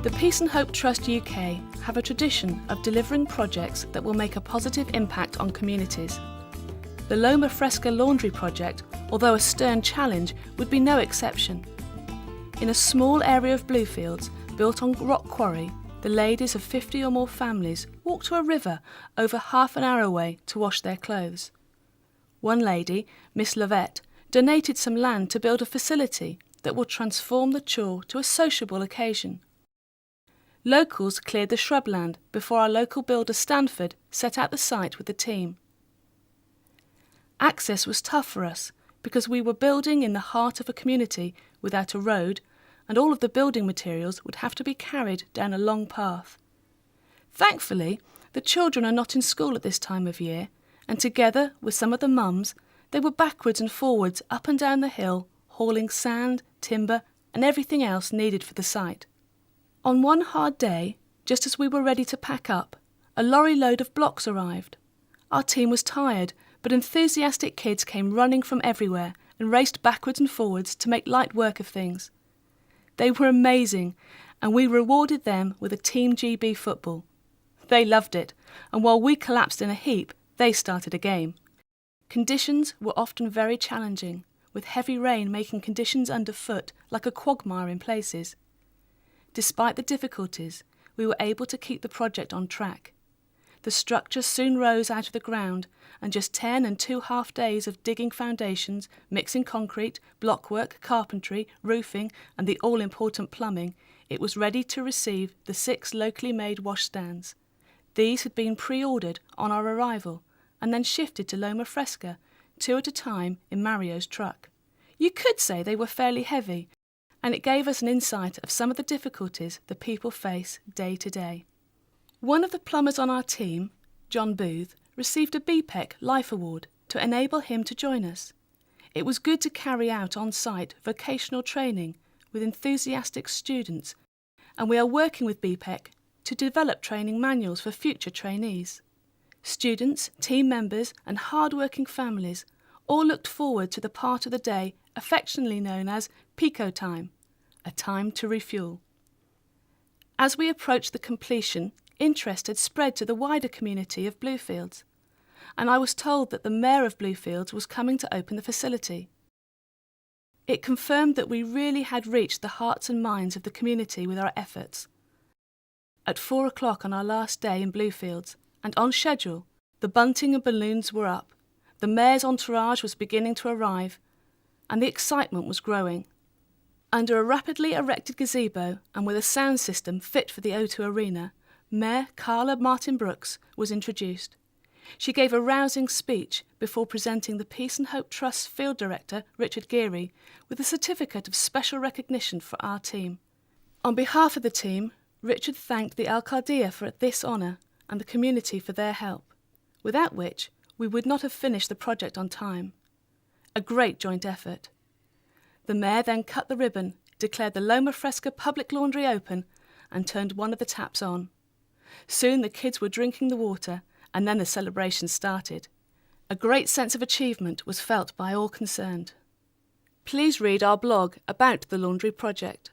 The Peace and Hope Trust UK have a tradition of delivering projects that will make a positive impact on communities. The Loma Fresca Laundry Project, although a stern challenge, would be no exception. In a small area of Bluefields, built on rock quarry, the ladies of 50 or more families walk to a river over half an hour away to wash their clothes. One lady, Miss Lovett, donated some land to build a facility that will transform the chore to a sociable occasion. Locals cleared the shrubland before our local builder Stanford set out the site with the team. Access was tough for us because we were building in the heart of a community without a road, and all of the building materials would have to be carried down a long path. Thankfully, the children are not in school at this time of year, and together with some of the mums, they were backwards and forwards up and down the hill, hauling sand, timber, and everything else needed for the site. On one hard day, just as we were ready to pack up, a lorry load of blocks arrived. Our team was tired, but enthusiastic kids came running from everywhere and raced backwards and forwards to make light work of things. They were amazing, and we rewarded them with a Team GB football. They loved it, and while we collapsed in a heap, they started a game. Conditions were often very challenging, with heavy rain making conditions underfoot like a quagmire in places. Despite the difficulties, we were able to keep the project on track. The structure soon rose out of the ground, and just 10 and 2.5 days of digging foundations, mixing concrete, blockwork, carpentry, roofing, and the all-important plumbing, it was ready to receive the 6 locally made washstands. These had been pre-ordered on our arrival, and then shifted to Loma Fresca, 2 at a time in Mario's truck. You could say they were fairly heavy, and it gave us an insight of some of the difficulties the people face day to day. One of the plumbers on our team, John Booth, received a BPEC Life Award to enable him to join us. It was good to carry out on-site vocational training with enthusiastic students, and we are working with BPEC to develop training manuals for future trainees. Students, team members and hard-working families all looked forward to the part of the day affectionately known as Pico Time, a time to refuel. As we approached the completion, interest had spread to the wider community of Bluefields, and I was told that the Mayor of Bluefields was coming to open the facility. It confirmed that we really had reached the hearts and minds of the community with our efforts. At 4 o'clock on our last day in Bluefields, and on schedule, the bunting and balloons were up, the Mayor's entourage was beginning to arrive, and the excitement was growing. Under a rapidly erected gazebo and with a sound system fit for the O2 Arena, Mayor Carla Martin Brooks was introduced. She gave a rousing speech before presenting the Peace and Hope Trust Field Director, Richard Geary, with a certificate of special recognition for our team. On behalf of the team, Richard thanked the Alcaldía for this honour and the community for their help, without which we would not have finished the project on time. A great joint effort. The Mayor then cut the ribbon, declared the Loma Fresca public laundry open, and turned one of the taps on. Soon the kids were drinking the water, and then the celebration started. A great sense of achievement was felt by all concerned. Please read our blog about the laundry project.